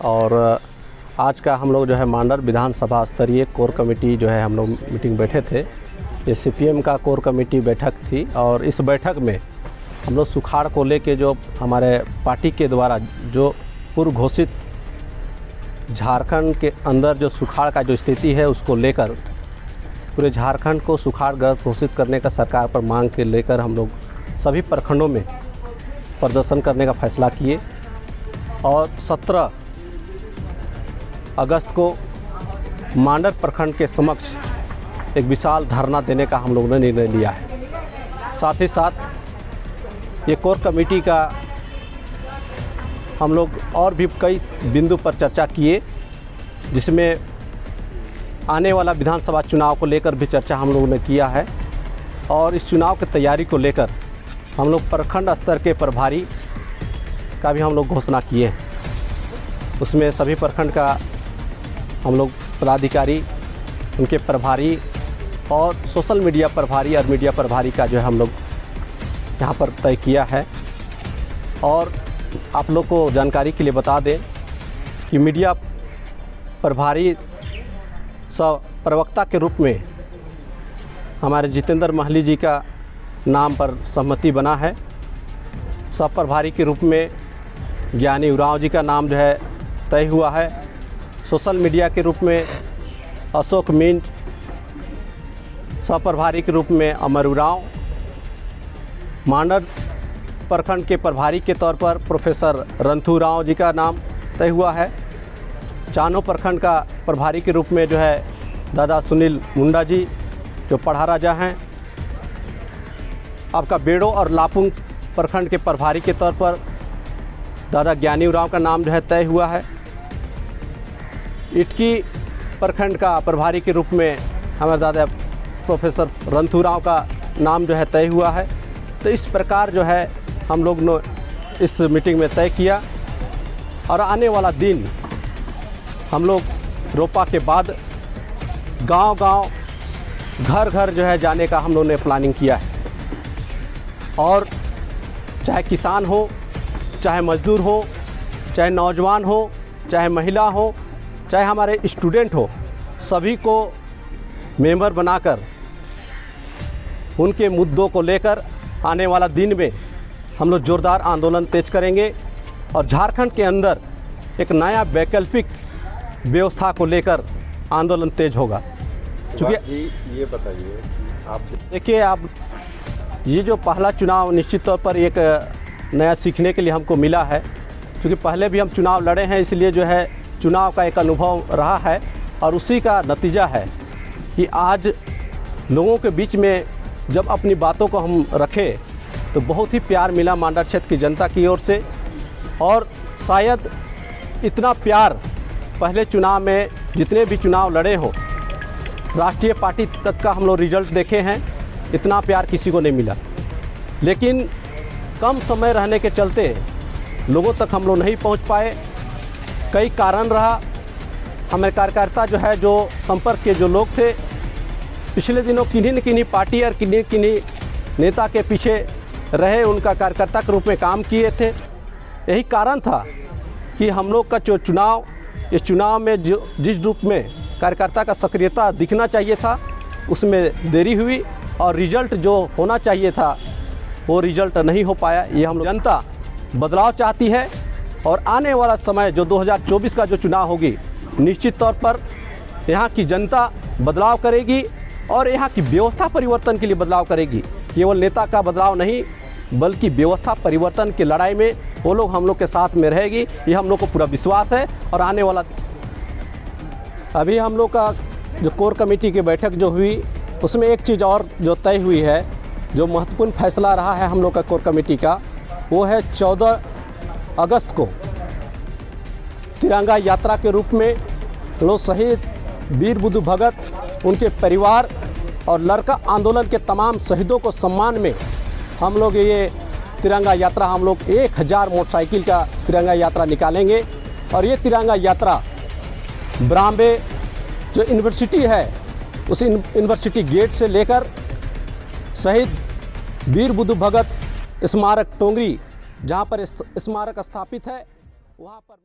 और आज का हम लोग जो है मांडर विधानसभा स्तरीय कोर कमेटी जो है हम लोग मीटिंग बैठे थे। ये सीपीएम का कोर कमेटी बैठक थी और इस बैठक में हम लोग सुखाड़ को लेके जो हमारे पार्टी के द्वारा जो पूर्व घोषित झारखंड के अंदर जो सुखाड़ का जो स्थिति है उसको लेकर पूरे झारखंड को सुखाड़ग्रस्त घोषित करने का सरकार पर मांग के लेकर हम लोग सभी प्रखंडों में प्रदर्शन करने का फैसला किए और 17 अगस्त को मांडर प्रखंड के समक्ष एक विशाल धरना देने का हम लोगों ने निर्णय लिया है। साथ ही साथ ये कोर कमेटी का हम लोग और भी कई बिंदु पर चर्चा किए, जिसमें आने वाला विधानसभा चुनाव को लेकर भी चर्चा हम लोगों ने किया है और इस चुनाव की तैयारी को लेकर हम लोग प्रखंड स्तर के प्रभारी का भी हम लोग घोषणा किए हैं। उसमें सभी प्रखंड का हम लोग पदाधिकारी, उनके प्रभारी और सोशल मीडिया प्रभारी और मीडिया प्रभारी का जो है हम लोग यहाँ पर तय किया है। और आप लोग को जानकारी के लिए बता दें कि मीडिया प्रभारी सह प्रवक्ता के रूप में हमारे जितेंद्र महली जी का नाम पर सहमति बना है। सह प्रभारी के रूप में ज्ञानी उरांव जी का नाम जो है तय हुआ है। सोशल मीडिया के रूप में अशोक मिंट, सह प्रभारी के रूप में अमर उरांव, मांडर प्रखंड के प्रभारी के तौर पर प्रोफेसर रंथू राव जी का नाम तय हुआ है। चानो प्रखंड का प्रभारी के रूप में जो है दादा सुनील मुंडा जी जो पढ़ा राजा हैं। आपका बेड़ो और लापुंग प्रखंड के प्रभारी के तौर पर दादा ज्ञानी उरांव का नाम जो है तय हुआ है। इटकी प्रखंड का प्रभारी के रूप में हमारे दादा प्रोफेसर रंथू राव का नाम जो है तय हुआ है। तो इस प्रकार जो है हम लोग ने इस मीटिंग में तय किया और आने वाला दिन हम लोग रोपा के बाद गांव-गांव, घर-घर जो है जाने का हम लोग ने प्लानिंग किया है। और चाहे किसान हो, चाहे मजदूर हो, चाहे नौजवान हो, चाहे महिला हो, चाहे हमारे स्टूडेंट हो, सभी को मेंबर बनाकर उनके मुद्दों को लेकर आने वाला दिन में हम लोग जोरदार आंदोलन तेज करेंगे और झारखंड के अंदर एक नया वैकल्पिक व्यवस्था को लेकर आंदोलन तेज होगा। क्योंकि ये बताइए आप, देखिए आप, ये जो पहला चुनाव निश्चित तौर पर एक नया सीखने के लिए हमको मिला है। क्योंकि पहले भी हम चुनाव लड़े हैं, इसलिए जो है चुनाव का एक अनुभव रहा है और उसी का नतीजा है कि आज लोगों के बीच में जब अपनी बातों को हम रखें तो बहुत ही प्यार मिला मांडर क्षेत्र की जनता की ओर से। और शायद इतना प्यार पहले चुनाव में जितने भी चुनाव लड़े हों, राष्ट्रीय पार्टी तक का हम लोग रिजल्ट देखे हैं, इतना प्यार किसी को नहीं मिला। लेकिन कम समय रहने के चलते लोगों तक हम लोग नहीं पहुंच पाए। कई कारण रहा। हमारे कार्यकर्ता जो है, जो संपर्क के जो लोग थे, पिछले दिनों किन्हीं न किन्हीं पार्टी और किन्हीं नेता के पीछे रहे, उनका कार्यकर्ता के रूप में काम किए थे। यही कारण था कि हम लोग का जो चुनाव, इस चुनाव में जिस रूप में कार्यकर्ता का सक्रियता दिखना चाहिए था उसमें देरी हुई और रिजल्ट जो होना चाहिए था वो रिजल्ट नहीं हो पाया। ये हम लोग, जनता बदलाव चाहती है और आने वाला समय जो 2024 का जो चुनाव होगी, निश्चित तौर पर यहाँ की जनता बदलाव करेगी और यहाँ की व्यवस्था परिवर्तन के लिए बदलाव करेगी। केवल नेता का बदलाव नहीं बल्कि व्यवस्था परिवर्तन की लड़ाई में वो लोग हम लोग के साथ में रहेगी, ये हम लोग को पूरा विश्वास है। और आने वाला, अभी हम लोग का जो कोर कमेटी की बैठक जो हुई उसमें एक चीज़ और जो तय हुई है, जो महत्वपूर्ण फैसला रहा है हम लोग का कोर कमेटी का, वो है 14 अगस्त को तिरंगा यात्रा के रूप में लोग शहीद वीर बुद्धू भगत, उनके परिवार और लड़का आंदोलन के तमाम शहीदों को सम्मान में हम लोग ये तिरंगा यात्रा, हम लोग 1000 मोटरसाइकिल का तिरंगा यात्रा निकालेंगे। और ये तिरंगा यात्रा ब्राम्बे जो यूनिवर्सिटी है उस यूनिवर्सिटी गेट से लेकर शहीद वीर बुद्धू भगत स्मारक टोंगरी, जहाँ पर स्मारक स्थापित है, वहाँ पर